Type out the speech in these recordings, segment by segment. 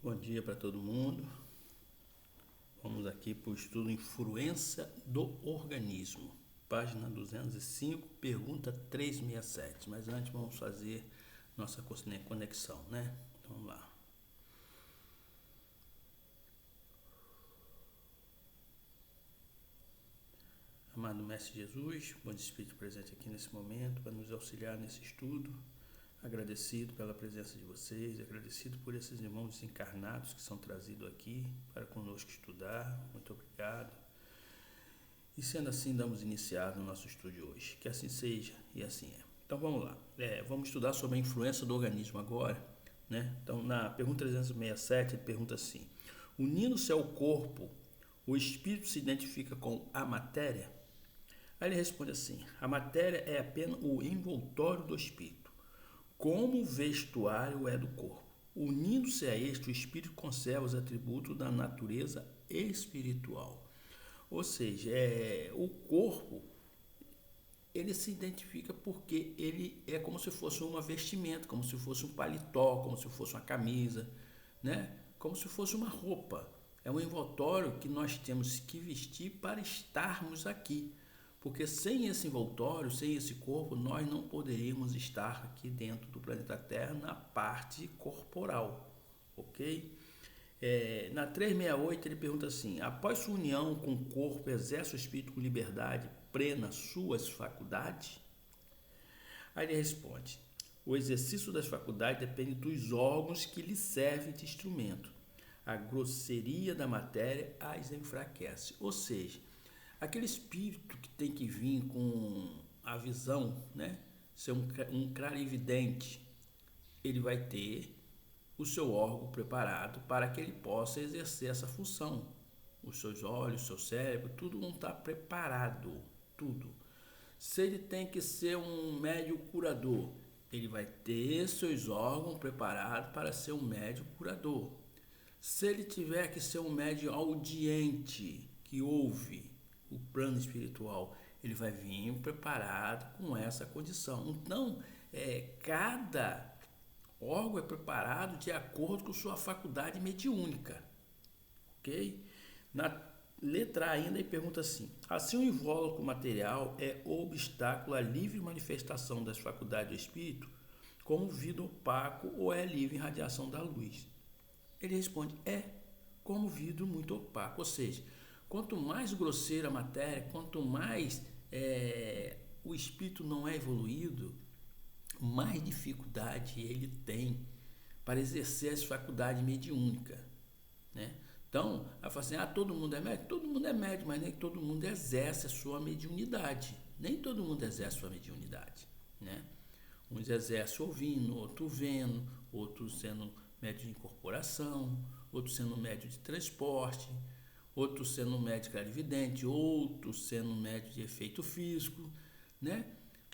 Bom dia para todo mundo. Vamos aqui para o estudo Influência do Organismo, página 205, pergunta 367. Mas antes vamos fazer nossa conexão, né? Então vamos lá. Amado Mestre Jesus, bom Espírito presente aqui nesse momento para nos auxiliar nesse estudo. Agradecido pela presença de vocês, agradecido por esses irmãos desencarnados que são trazidos aqui para conosco estudar. Muito obrigado. E sendo assim, damos iniciado no nosso estudo de hoje. Que assim seja e assim é. Então vamos lá. Vamos estudar sobre a influência do organismo agora, né? Então na pergunta 367 ele pergunta assim: unindo-se ao corpo, o espírito se identifica com a matéria? Aí ele responde assim: a matéria é apenas o envoltório do espírito, como o vestuário é do corpo. Unindo-se a este, o espírito conserva os atributos da natureza espiritual. Ou seja, o corpo, ele se identifica porque ele é como se fosse uma vestimenta, como se fosse um paletó, como se fosse uma camisa, né? Como se fosse uma roupa. É um envoltório que nós temos que vestir para estarmos aqui. Porque sem esse envoltório, sem esse corpo, nós não poderíamos estar aqui dentro do planeta Terra na parte corporal, ok? Na 368 ele pergunta assim: após sua união com o corpo, exerce o espírito com liberdade plena suas faculdades? Aí ele responde: o exercício das faculdades depende dos órgãos que lhe servem de instrumento. A grosseria da matéria as enfraquece. Ou seja, aquele espírito que tem que vir com a visão, né? Ser um clarividente, ele vai ter o seu órgão preparado para que ele possa exercer essa função. Os seus olhos, o seu cérebro, tudo não está preparado, tudo. Se ele tem que ser um médium curador, ele vai ter seus órgãos preparados para ser um médium curador. Se ele tiver que ser um médium audiente, que ouve o plano espiritual, ele vai vir preparado com essa condição. Então, cada órgão é preparado de acordo com sua faculdade mediúnica, ok? Na letra A ainda ele pergunta assim: o invólucro material é obstáculo à livre manifestação das faculdades do espírito, como vidro opaco, ou é livre radiação da luz? Ele responde: como vidro muito opaco. Ou seja, quanto mais grosseira a matéria, quanto mais o espírito não é evoluído, mais dificuldade ele tem para exercer as faculdades mediúnicas, né? Então, ela fala assim: todo mundo é médium? Todo mundo é médium, mas nem todo mundo exerce a sua mediunidade. Nem todo mundo exerce a sua mediunidade, né? Uns exercem ouvindo, outros vendo, outros sendo médio de incorporação, outros sendo médio de transporte, outros sendo médio clarividente, outros sendo médio de efeito físico, né?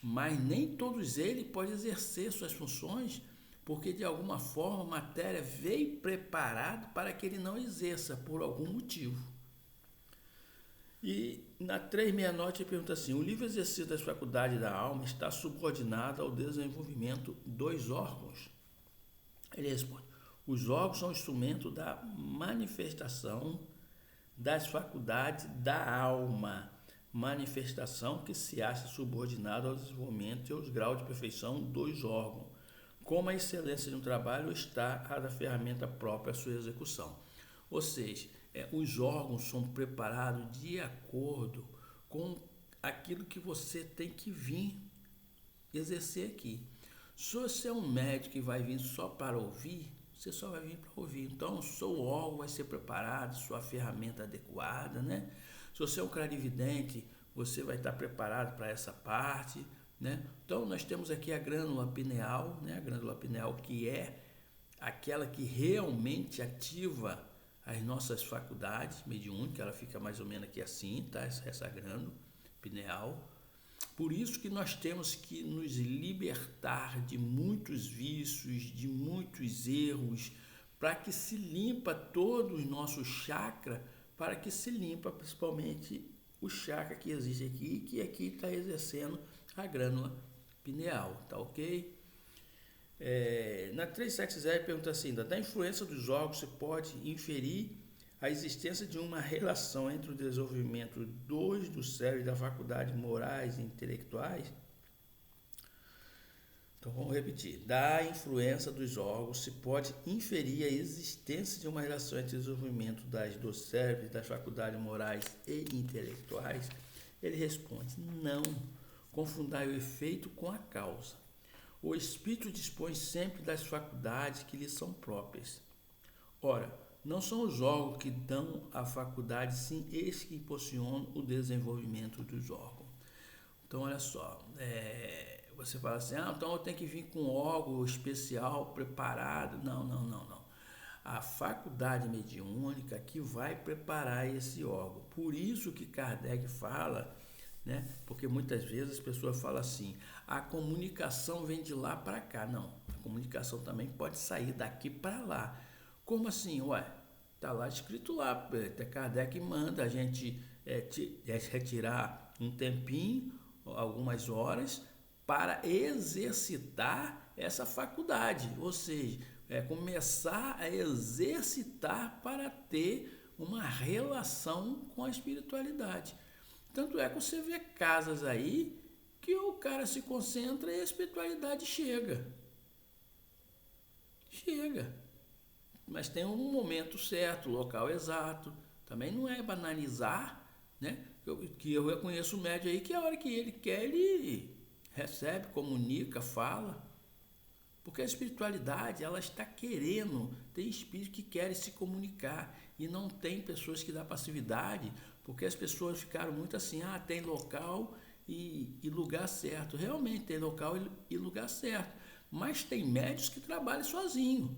Mas nem todos eles podem exercer suas funções, porque de alguma forma a matéria veio preparado para que ele não exerça por algum motivo. E na 369 ele pergunta assim: o livre exercício das faculdades da alma está subordinado ao desenvolvimento dos órgãos? Ele responde: os órgãos são instrumento da manifestação das faculdades da alma, manifestação que se acha subordinada ao desenvolvimento e aos graus de perfeição dos órgãos. Como a excelência de um trabalho está a da ferramenta própria à sua execução. Ou seja, os órgãos são preparados de acordo com aquilo que você tem que vir exercer aqui. Se você é um médico que vai vir só para ouvir, você só vai vir para ouvir. Então, o seu órgão vai ser preparado, sua ferramenta adequada, né? Se você é um clarividente, você vai estar preparado para essa parte, né? Então, nós temos aqui a glândula pineal, né? A glândula pineal, que é aquela que realmente ativa as nossas faculdades mediúnicas. Ela fica mais ou menos aqui assim, tá? Essa glândula pineal. Por isso que nós temos que nos libertar de muitos vícios, de muitos erros, para que se limpa todo o nosso chakra, para que se limpa principalmente o chakra que existe aqui, que aqui está exercendo a glândula pineal, tá ok? Na 370 pergunta assim, da influência dos órgãos se pode inferir a existência de uma relação entre o desenvolvimento do cérebro e da faculdade morais e intelectuais? Então vamos repetir. Da influência dos órgãos se pode inferir a existência de uma relação entre o desenvolvimento do cérebro e das faculdades morais e intelectuais? Ele responde, não. Confundai o efeito com a causa. O espírito dispõe sempre das faculdades que lhe são próprias. Ora, não são os órgãos que dão a faculdade, sim estes que impulsionam o desenvolvimento dos órgãos. Então, olha só, você fala assim, então eu tenho que vir com um órgão especial, preparado. Não. A faculdade mediúnica que vai preparar esse órgão. Por isso que Kardec fala, né? Porque muitas vezes as pessoas falam assim, a comunicação vem de lá para cá. Não, a comunicação também pode sair daqui para lá. Como assim? Está lá escrito lá, Kardec manda a gente retirar um tempinho, algumas horas, para exercitar essa faculdade, ou seja, começar a exercitar para ter uma relação com a espiritualidade. Tanto é que você vê casas aí que o cara se concentra e a espiritualidade chega. Mas tem um momento certo, local exato. Também não é banalizar, né? Que eu reconheço o médium aí que a hora que ele quer, ele recebe, comunica, fala. Porque a espiritualidade, ela está querendo, tem espíritos que querem se comunicar e não tem pessoas que dão passividade, porque as pessoas ficaram muito assim, tem local e lugar certo. Realmente tem local e lugar certo, mas tem médios que trabalham sozinho,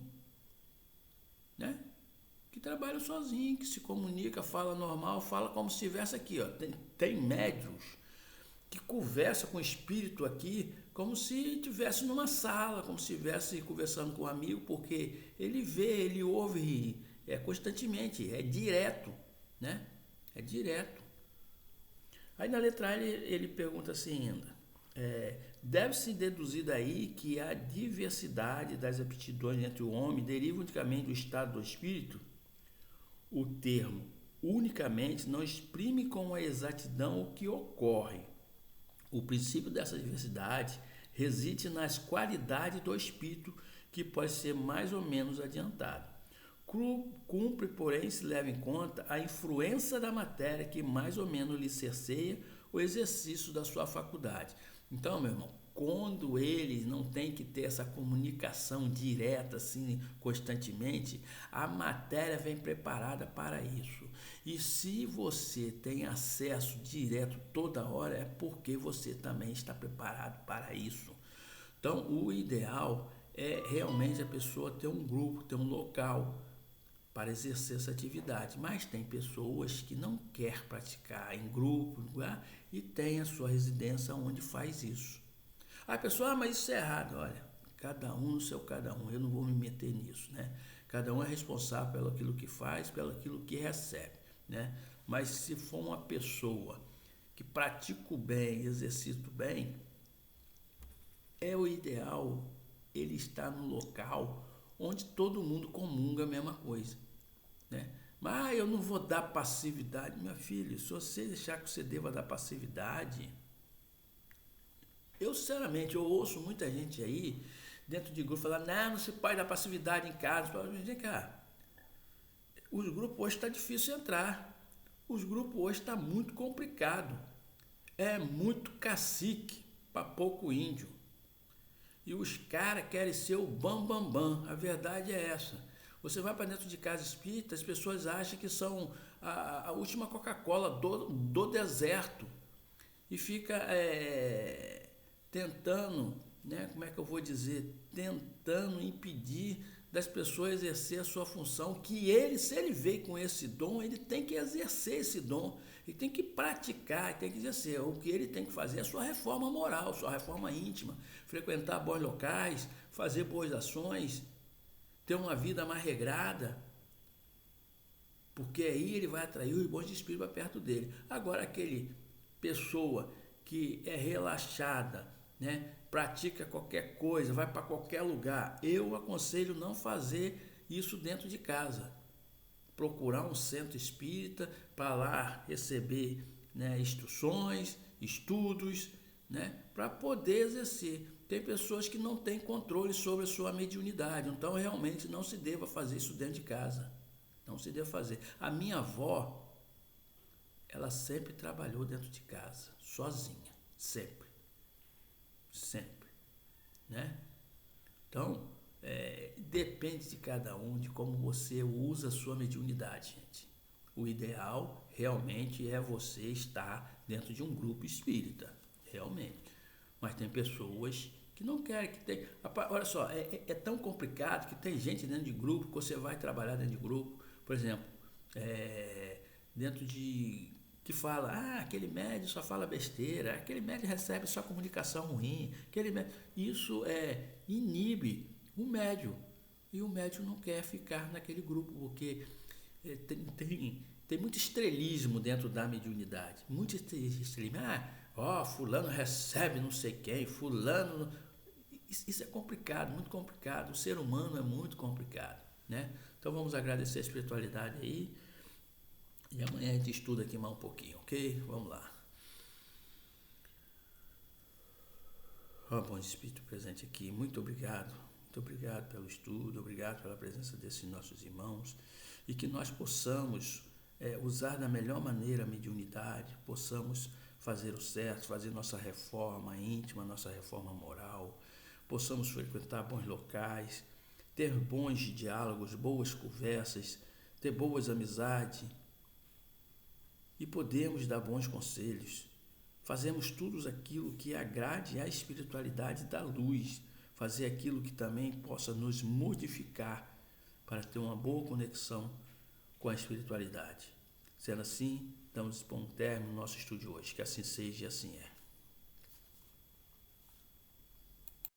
né? Que trabalham sozinho, que se comunica, fala normal, fala como se estivesse aqui, Tem médios que conversa com o espírito aqui como se estivesse numa sala, como se estivesse conversando com um amigo, porque ele vê, ele ouve constantemente, é direto, né? É direto. Aí na letra A ele pergunta assim ainda, deve-se deduzir daí que a diversidade das aptidões entre o homem deriva unicamente do estado do espírito? O termo unicamente não exprime com a exatidão o que ocorre. O princípio dessa diversidade reside nas qualidades do espírito, que pode ser mais ou menos adiantado. Cumpre, porém, se leva em conta a influência da matéria que mais ou menos lhe cerceia o exercício da sua faculdade. Então, meu irmão, quando eles não têm que ter essa comunicação direta assim constantemente, a matéria vem preparada para isso. E se você tem acesso direto toda hora, é porque você também está preparado para isso. Então, o ideal é realmente a pessoa ter um grupo, ter um local para exercer essa atividade. Mas tem pessoas que não querem praticar em grupo, lugar, e tem a sua residência onde faz isso. A pessoa, mas isso é errado. Olha, cada um no seu cada um, eu não vou me meter nisso, né? Cada um é responsável pelo aquilo que faz, pelo aquilo que recebe, né? Mas se for uma pessoa que pratica o bem, exercita o bem, é o ideal ele estar no local onde todo mundo comunga a mesma coisa, né? Mas eu não vou dar passividade, meu filho. Se você deixar que você deva dar passividade, eu sinceramente eu ouço muita gente aí dentro de grupo falar, não se pode dar passividade em casa. Vem cá, os grupos hoje está difícil entrar, os grupos hoje está muito complicado, é muito cacique para pouco índio. E os caras querem ser o bam. A verdade é essa. Você vai para dentro de casa espírita, as pessoas acham que são a última Coca-Cola do deserto. E fica tentando, né, como é que eu vou dizer? Tentando impedir das pessoas exercer a sua função, que ele, se ele veio com esse dom, ele tem que exercer esse dom, ele tem que praticar, ele tem que exercer. O que ele tem que fazer é a sua reforma moral, sua reforma íntima, frequentar bons locais, fazer boas ações, ter uma vida mais regrada, porque aí ele vai atrair os bons espíritos para perto dele. Agora, aquele pessoa que é relaxada, né, pratica qualquer coisa, vai para qualquer lugar. Eu aconselho não fazer isso dentro de casa. Procurar um centro espírita para lá receber, né, instruções, estudos, né, para poder exercer. Tem pessoas que não têm controle sobre a sua mediunidade, então realmente não se deva fazer isso dentro de casa. Não se deve fazer. A minha avó, ela sempre trabalhou dentro de casa, sozinha, sempre, sempre, né? Então, depende de cada um, de como você usa a sua mediunidade, gente. O ideal realmente é você estar dentro de um grupo espírita, realmente. Mas tem pessoas que não querem, que tem. Olha só, é tão complicado que tem gente dentro de grupo, que você vai trabalhar dentro de grupo, por exemplo, dentro de que fala, aquele médium só fala besteira, aquele médium recebe só comunicação ruim, isso inibe o médium. E o médium não quer ficar naquele grupo, porque tem muito estrelismo dentro da mediunidade. Muito estrelismo. Fulano recebe não sei quem, fulano... Isso é complicado, muito complicado. O ser humano é muito complicado, né? Então vamos agradecer a espiritualidade aí. E amanhã a gente estuda aqui mais um pouquinho, ok? Vamos lá. Bom Espírito presente aqui, muito obrigado. Muito obrigado pelo estudo, obrigado pela presença desses nossos irmãos. E que nós possamos usar da melhor maneira a mediunidade, possamos fazer o certo, fazer nossa reforma íntima, nossa reforma moral, possamos frequentar bons locais, ter bons diálogos, boas conversas, ter boas amizades e podemos dar bons conselhos. Fazemos tudo aquilo que agrade à espiritualidade da luz, fazer aquilo que também possa nos modificar para ter uma boa conexão com a espiritualidade. Sendo assim, damos por um término no nosso estudo de hoje. Que assim seja e assim é.